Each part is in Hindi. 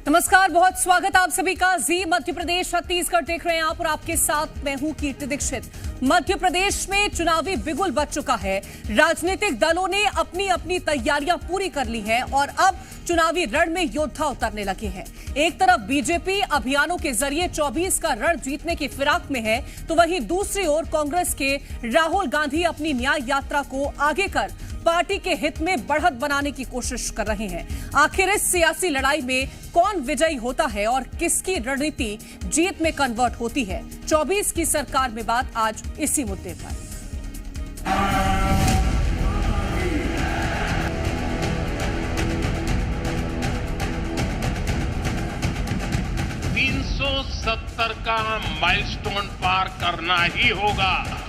नमस्कार, बहुत स्वागत आप सभी का। जी मध्य प्रदेश छत्तीसगढ़ देख रहे हैं आप और आपके साथ मैं हूं कीर्ति दीक्षित। मध्य प्रदेश में चुनावी बिगुल बज चुका है। राजनीतिक दलों ने अपनी अपनी तैयारियां पूरी कर ली हैं और अब चुनावी रण में योद्धा उतरने लगे हैं। एक तरफ बीजेपी अभियानों के जरिए 24 का रण जीतने की फिराक में है, तो वहीं दूसरी ओर कांग्रेस के राहुल गांधी अपनी न्याय यात्रा को आगे कर पार्टी के हित में बढ़त बनाने की कोशिश कर रहे हैं। आखिर इस सियासी लड़ाई में कौन विजयी होता है और किसकी रणनीति जीत में कन्वर्ट होती है, 24 की सरकार में बात आज इसी मुद्दे पर। 370 का माइलस्टोन पार करना ही होगा।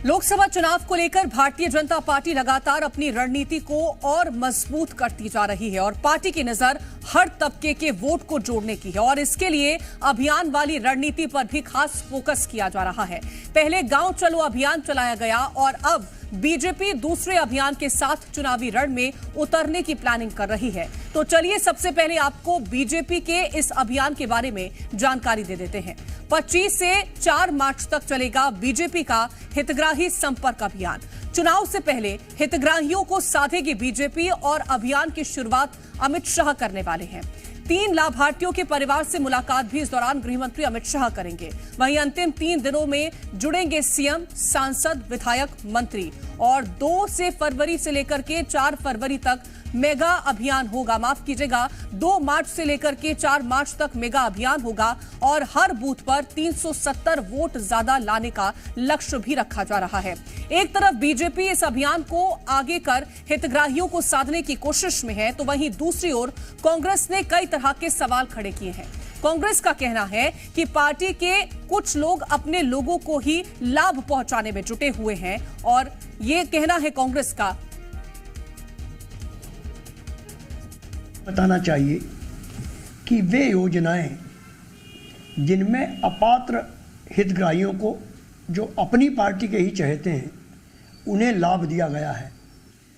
लोकसभा चुनाव को लेकर भारतीय जनता पार्टी लगातार अपनी रणनीति को और मजबूत करती जा रही है और पार्टी की नजर हर तबके के वोट को जोड़ने की है और इसके लिए अभियान वाली रणनीति पर भी खास फोकस किया जा रहा है। पहले गांव चलो अभियान चलाया गया और अब बीजेपी दूसरे अभियान के साथ चुनावी रण में उतरने की प्लानिंग कर रही है। तो चलिए सबसे पहले आपको बीजेपी के इस अभियान के बारे में जानकारी दे देते हैं। 25 से 4 मार्च तक चलेगा बीजेपी का हितग्राही संपर्क अभियान। चुनाव से पहले हितग्राहियों को साधेगी बीजेपी और अभियान की शुरुआत अमित शाह करने वाले हैं। 3 लाभार्थियों के परिवार से मुलाकात भी इस दौरान गृहमंत्री अमित शाह करेंगे। वहीं अंतिम 3 दिनों में जुड़ेंगे सीएम, सांसद, विधायक, मंत्री और 2 से फरवरी से लेकर के 4 फरवरी तक मेगा अभियान होगा। माफ कीजिएगा, 2 मार्च से लेकर के 4 मार्च तक मेगा अभियान होगा और हर बूथ पर 370 वोट ज्यादा लाने का लक्ष्य भी रखा जा रहा है। एक तरफ बीजेपी इस अभियान को आगे कर हितग्राहियों को साधने की कोशिश में है, तो वहीं दूसरी ओर कांग्रेस ने कई तरह के सवाल खड़े किए हैं। कांग्रेस का कहना है कि पार्टी के कुछ लोग अपने लोगों को ही लाभ पहुंचाने में जुटे हुए हैं और ये कहना है कांग्रेस का। बताना चाहिए कि वे योजनाएं जिनमें अपात्र हितग्राहियों को जो अपनी पार्टी के ही चाहते हैं उन्हें लाभ दिया गया है,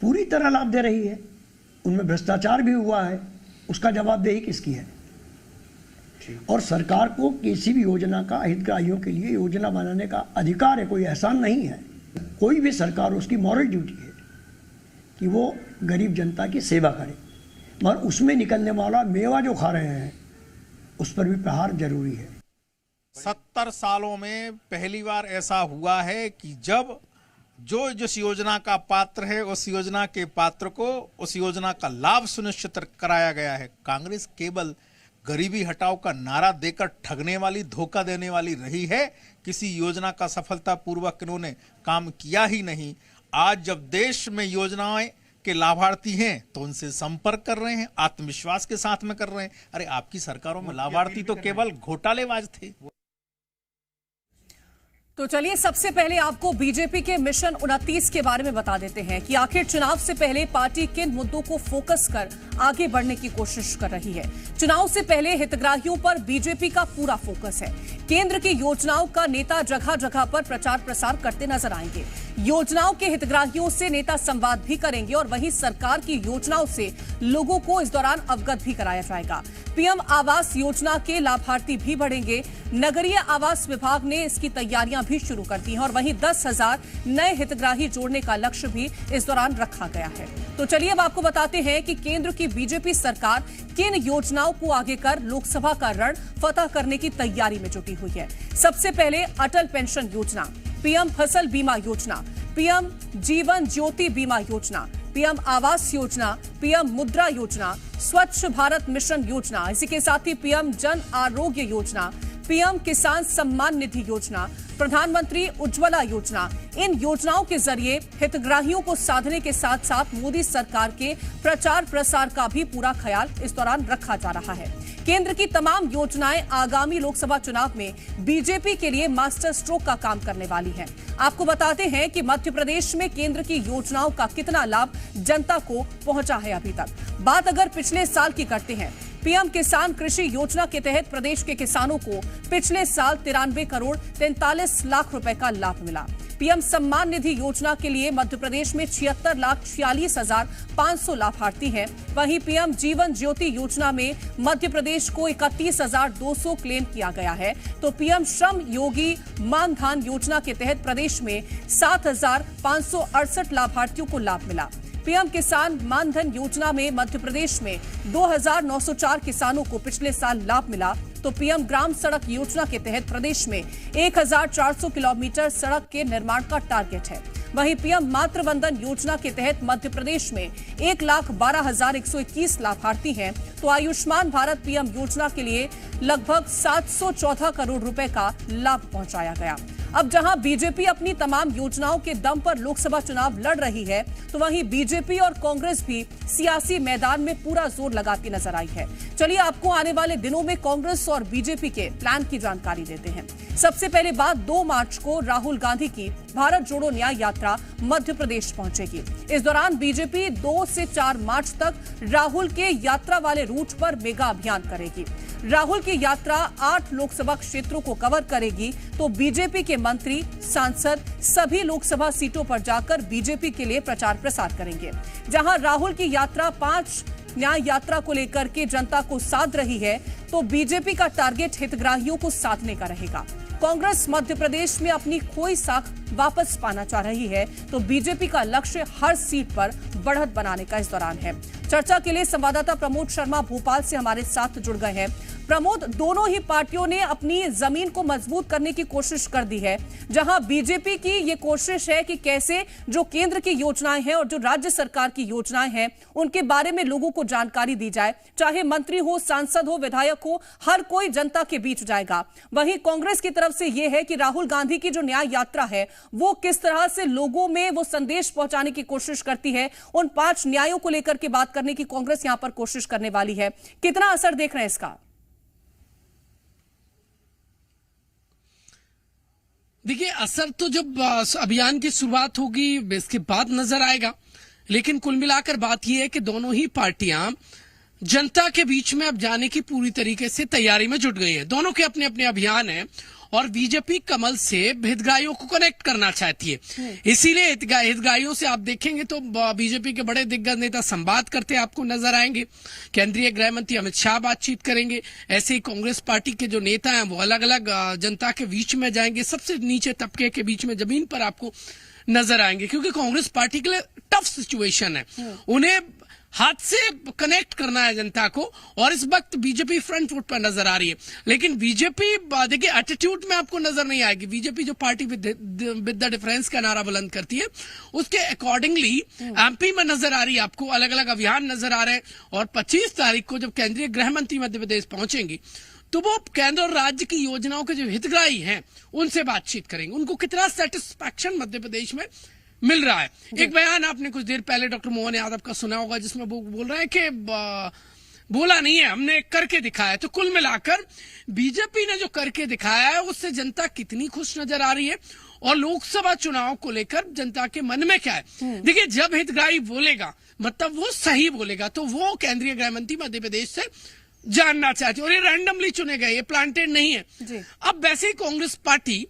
पूरी तरह लाभ दे रही है। उनमें भ्रष्टाचार भी हुआ है, उसका जवाबदेही किसकी है? और सरकार को किसी भी योजना का हितग्राहियों के लिए योजना बनाने का अधिकार है, कोई एहसान नहीं है। कोई भी सरकार, उसकी मॉरल ड्यूटी है कि वो गरीब जनता की सेवा करे, मगर उसमें निकलने वाला मेवा जो खा रहे हैं उस पर भी प्रहार जरूरी है। 70 सालों में पहली बार ऐसा हुआ है कि जब जो जिस योजना का पात्र है उस योजना के पात्र को उस योजना का लाभ सुनिश्चित कराया गया है। कांग्रेस केवल गरीबी हटाओ का नारा देकर ठगने वाली, धोखा देने वाली रही है। किसी योजना का सफलतापूर्वक इन्होंने काम किया ही नहीं। आज जब देश में योजनाएं के लाभार्थी हैं तो उनसे संपर्क कर रहे हैं, आत्मविश्वास के साथ में कर रहे हैं। अरे आपकी सरकारों में लाभार्थी तो केवल घोटालेबाज थे। तो चलिए सबसे पहले आपको बीजेपी के मिशन 29 के बारे में बता देते हैं कि आखिर चुनाव से पहले पार्टी किन मुद्दों को फोकस कर आगे बढ़ने की कोशिश कर रही है। चुनाव से पहले हितग्राहियों पर बीजेपी का पूरा फोकस है। केंद्र की योजनाओं का नेता जगह जगह पर प्रचार प्रसार करते नजर आएंगे। योजनाओं के हितग्राहियों से नेता संवाद भी करेंगे और वहीं सरकार की योजनाओं से लोगों को इस दौरान अवगत भी कराया जाएगा। पीएम आवास योजना के लाभार्थी भी बढ़ेंगे। नगरीय आवास विभाग ने इसकी तैयारियां भी शुरू कर दी हैं और वहीं 10,000 नए हितग्राही जोड़ने का लक्ष्य भी इस दौरान रखा गया है। तो चलिए अब आपको बताते हैं कि केंद्र की बीजेपी सरकार किन योजनाओं को आगे कर लोकसभा का रण फतह करने की तैयारी में जुटी हुई है। सबसे पहले अटल पेंशन योजना, पीएम फसल बीमा योजना, पीएम जीवन ज्योति बीमा योजना, पीएम आवास योजना, पीएम मुद्रा योजना, स्वच्छ भारत मिशन योजना, इसी के साथ ही पीएम जन आरोग्य योजना, पीएम किसान सम्मान निधि योजना, प्रधानमंत्री उज्ज्वला योजना, इन योजनाओं के जरिए हितग्राहियों को साधने के साथ साथ मोदी सरकार के प्रचार प्रसार का भी पूरा ख्याल इस दौरान रखा जा रहा है। केंद्र की तमाम योजनाएं आगामी लोकसभा चुनाव में बीजेपी के लिए मास्टर स्ट्रोक का काम करने वाली हैं। आपको बताते हैं कि मध्य प्रदेश में केंद्र की योजनाओं का कितना लाभ जनता को पहुंचा है अभी तक। बात अगर पिछले साल की करते हैं, पीएम किसान कृषि योजना के तहत प्रदेश के किसानों को पिछले साल 93 करोड़ 43 लाख रुपए का लाभ मिला। पीएम सम्मान निधि योजना के लिए मध्य प्रदेश में 76,46,500 लाभार्थी हैं। वहीं पीएम जीवन ज्योति योजना में मध्य प्रदेश को 31,200 क्लेम किया गया है। तो पीएम श्रम योगी मानधन योजना के तहत प्रदेश में 7,568 लाभार्थियों को लाभ मिला। पीएम किसान मानधन योजना में मध्य प्रदेश में 2,904 किसानों को पिछले साल लाभ मिला। तो पीएम ग्राम सड़क योजना के तहत प्रदेश में 1,400 किलोमीटर सड़क के निर्माण का टारगेट है। वहीं पीएम मातृ वंदन योजना के तहत मध्य प्रदेश में 1,12,121 लाभार्थी हैं। तो आयुष्मान भारत पीएम योजना के लिए लगभग 714 करोड़ रुपए का लाभ पहुंचाया गया। अब जहां बीजेपी अपनी तमाम योजनाओं के दम पर लोकसभा चुनाव लड़ रही है, तो वहीं बीजेपी और कांग्रेस भी सियासी मैदान में पूरा जोर लगाती नजर आई है। चलिए आपको आने वाले दिनों में कांग्रेस और बीजेपी के प्लान की जानकारी देते हैं। सबसे पहले बात 2 मार्च को राहुल गांधी की भारत जोड़ो न्याय यात्रा मध्य प्रदेश पहुंचेगी। इस दौरान बीजेपी 2 से 4 मार्च तक राहुल के यात्रा वाले रूट पर मेगा अभियान करेगी। राहुल की यात्रा 8 लोकसभा क्षेत्रों को कवर करेगी। तो बीजेपी के मंत्री, सांसद सभी लोकसभा सीटों पर जाकर बीजेपी के लिए प्रचार प्रसार करेंगे। जहां राहुल की यात्रा 5 न्याय यात्रा को लेकर के जनता को साध रही है, तो बीजेपी का टारगेट हितग्राहियों को साधने का रहेगा। कांग्रेस मध्य प्रदेश में अपनी खोई साख वापस पाना चाह रही है, तो बीजेपी का लक्ष्य हर सीट पर बढ़त बनाने का इस दौरान है। चर्चा के लिए संवाददाता प्रमोद शर्मा भोपाल से हमारे साथ जुड़ गए हैं। प्रमोद, दोनों ही पार्टियों ने अपनी जमीन को मजबूत करने की कोशिश कर दी है। जहां बीजेपी की ये कोशिश है कि कैसे जो केंद्र की योजनाएं हैं और जो राज्य सरकार की योजनाएं हैं उनके बारे में लोगों को जानकारी दी जाए। चाहे मंत्री हो, सांसद हो, विधायक हो, हर कोई जनता के बीच जाएगा। वहीं कांग्रेस की तरफ से यह है कि राहुल गांधी की जो न्याय यात्रा है वो किस तरह से लोगों में वो संदेश पहुंचाने की कोशिश करती है। उन 5 न्यायों को लेकर के बात करने की कांग्रेस यहां पर कोशिश करने वाली है। कितना असर देख रहे हैं इसका? देखिए, असर तो जब अभियान की शुरुआत होगी इसके बाद नजर आएगा, लेकिन कुल मिलाकर बात यह है कि दोनों ही पार्टियां जनता के बीच में अब जाने की पूरी तरीके से तैयारी में जुट गई है। दोनों के अपने अपने अभियान हैं और बीजेपी कमल से हितग्राहियों को कनेक्ट करना चाहती है। इसीलिए हितग्राहियों से आप देखेंगे तो बीजेपी के बड़े दिग्गज नेता संवाद करते आपको नजर आएंगे। केंद्रीय गृह मंत्री अमित शाह बातचीत करेंगे। ऐसे ही कांग्रेस पार्टी के जो नेता हैं वो अलग अलग जनता के बीच में जाएंगे, सबसे नीचे तबके के बीच में जमीन पर आपको नजर आएंगे, क्योंकि कांग्रेस पार्टी के लिए टफ सिचुएशन है। उन्हें हाथ से कनेक्ट करना है जनता को, और इस वक्त बीजेपी फ्रंट फुट पर नजर आ रही है। लेकिन बीजेपी देखिए एटीट्यूड में आपको नजर नहीं आएगी। बीजेपी जो पार्टी विद द डिफरेंस का नारा बुलंद करती है उसके अकॉर्डिंगली एमपी में नजर आ रही है आपको अलग अलग अभियान नजर आ रहे हैं। और 25 तारीख को जब केंद्रीय गृह मंत्री मध्य प्रदेश पहुंचेंगी तो वो केंद्र और राज्य की योजनाओं के जो हितग्राही हैं उनसे बातचीत करेंगे। उनको कितना सेटिस्फैक्शन मध्य प्रदेश में मिल रहा है। एक बयान आपने कुछ देर पहले डॉक्टर मोहन यादव का सुना होगा, जिसमें वो बोल रहे हैं कि बोला नहीं है, हमने करके दिखाया। तो कुल मिलाकर बीजेपी ने जो करके दिखाया है उससे जनता कितनी खुश नजर आ रही है और लोकसभा चुनाव को लेकर जनता के मन में क्या है। देखिए, जब हितग्राही बोलेगा मतलब वो सही बोलेगा, तो वो केंद्रीय गृह मंत्री मध्य प्रदेश से जानना चाहते हैं। और ये रैंडमली चुने गए, ये प्लांटेड नहीं है। अब वैसे ही कांग्रेस पार्टी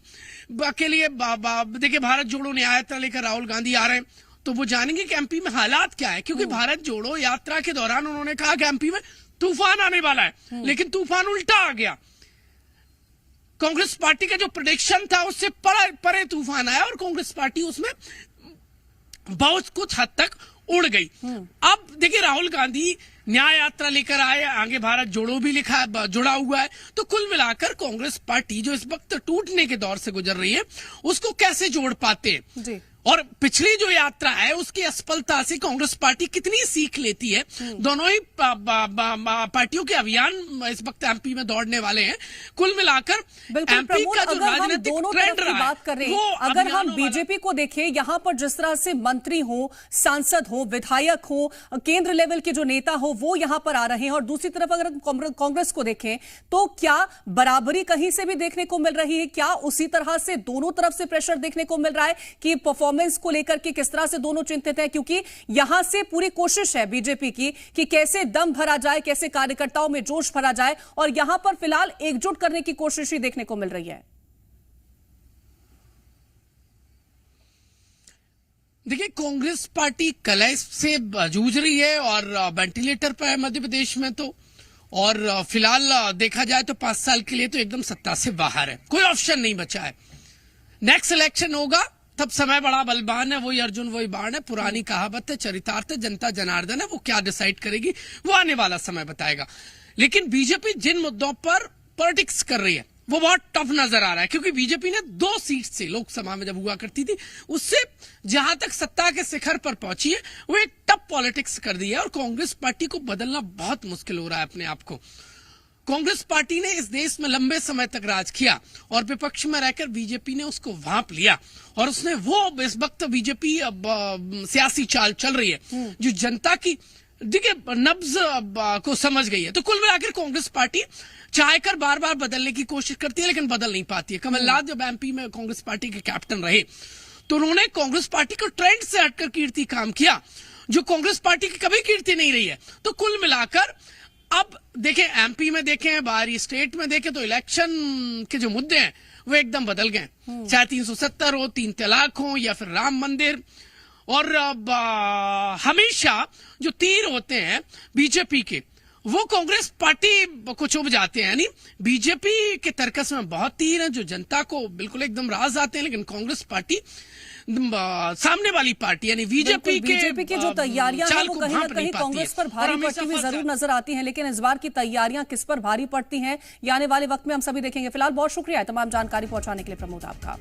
के लिए देखिए भारत जोड़ो न्याय यात्रा लेकर राहुल गांधी आ रहे हैं, तो वो जानेंगे कि एमपी में हालात क्या है। क्योंकि भारत जोड़ो यात्रा के दौरान उन्होंने कहा कि एमपी में तूफान आने वाला है, लेकिन तूफान उल्टा आ गया। कांग्रेस पार्टी का जो प्रेडिक्शन था उससे परे तूफान आया और कांग्रेस पार्टी उसमें बहुत कुछ हद तक उड़ गई। अब देखिए राहुल गांधी न्याय यात्रा लेकर आए, आगे भारत जोड़ो भी लिखा जुड़ा हुआ है। तो कुल मिलाकर कांग्रेस पार्टी जो इस वक्त टूटने के दौर से गुजर रही है उसको कैसे जोड़ पाते हैं, और पिछली जो यात्रा है उसकी असफलता से कांग्रेस पार्टी कितनी सीख लेती है। दोनों ही पार्टियों के अभियान इस वक्त एमपी में दौड़ने वाले हैं। कुल मिलाकर एमपी का जो राजनीतिक ट्रेंड रहा है, बात कर रहे हैं, अगर हम बीजेपी को देखें, यहां पर जिस तरह से मंत्री हो, सांसद हो, विधायक हो, केंद्र लेवल के जो नेता हो वो यहां पर आ रहे हैं, और दूसरी तरफ अगर कांग्रेस को देखें तो क्या बराबरी कहीं से भी देखने को मिल रही है? क्या उसी तरह से दोनों तरफ से प्रेशर देखने को मिल रहा है कि परफॉर्मेंस को लेकर के किस तरह से दोनों चिंतित हैं? क्योंकि यहां से पूरी कोशिश है बीजेपी की कि कैसे दम भरा जाए, कैसे कार्यकर्ताओं में जोश भरा जाए, और यहां पर फिलहाल एकजुट करने की कोशिश ही देखने को मिल रही है। देखिए, कांग्रेस पार्टी कलह से जूझ रही है और वेंटिलेटर पर है मध्य प्रदेश में तो, और फिलहाल देखा जाए तो 5 साल के लिए तो एकदम सत्ता से बाहर है, कोई ऑप्शन नहीं बचा है। नेक्स्ट इलेक्शन होगा तब समय बड़ा बलवान है, वही अर्जुन वही बाण है, पुरानी कहावत है, चरितार्थ है, जनता जनार्दन है, वो क्या डिसाइड करेगी वो आने वाला समय बताएगा। लेकिन बीजेपी जिन मुद्दों पर पॉलिटिक्स कर रही है वो बहुत टफ नजर आ रहा है, क्योंकि बीजेपी ने 2 सीट से लोकसभा में जब हुआ करती थी उससे जहां तक सत्ता के शिखर पर पहुंची है वो एक टफ पॉलिटिक्स कर दी है, और कांग्रेस पार्टी को बदलना बहुत मुश्किल हो रहा है अपने आप को। कांग्रेस पार्टी ने इस देश में लंबे समय तक राज किया और विपक्ष में रहकर बीजेपी ने उसको भांप लिया, और उसने वो इस वक्त बीजेपी अब सियासी चाल चल रही है जो जनता की देखिए नब्ज को समझ गई है। तो कुल मिलाकर कांग्रेस पार्टी चाहकर बार बार बदलने की कोशिश करती है लेकिन बदल नहीं पाती है। कमलनाथ जब एमपी में कांग्रेस पार्टी के कैप्टन रहे तो उन्होंने कांग्रेस पार्टी को ट्रेंड से हटकर कीर्ति काम किया, जो कांग्रेस पार्टी की कभी कीर्ति नहीं रही है। तो कुल मिलाकर अब देखें, एमपी में देखें, बाहरी स्टेट में देखें, तो इलेक्शन के जो मुद्दे हैं वो एकदम बदल गए, चाहे 370 हो, 3 तलाक हो, या फिर राम मंदिर। और हमेशा जो तीर होते हैं बीजेपी के वो कांग्रेस पार्टी को चुभ जाते हैं, यानी बीजेपी के तर्कस में बहुत तीर हैं जो जनता को बिल्कुल एकदम राज आते हैं, लेकिन कांग्रेस पार्टी सामने वाली पार्टी यानी बीजेपी की जो तैयारियां हैं वो कहीं ना कहीं कांग्रेस पर भारी पड़ती हुई जरूर नजर आती हैं, लेकिन इस बार की तैयारियां किस पर भारी पड़ती हैं ये आने वाले वक्त में हम सभी देखेंगे। फिलहाल बहुत शुक्रिया तमाम जानकारी पहुंचाने के लिए प्रमोद आपका।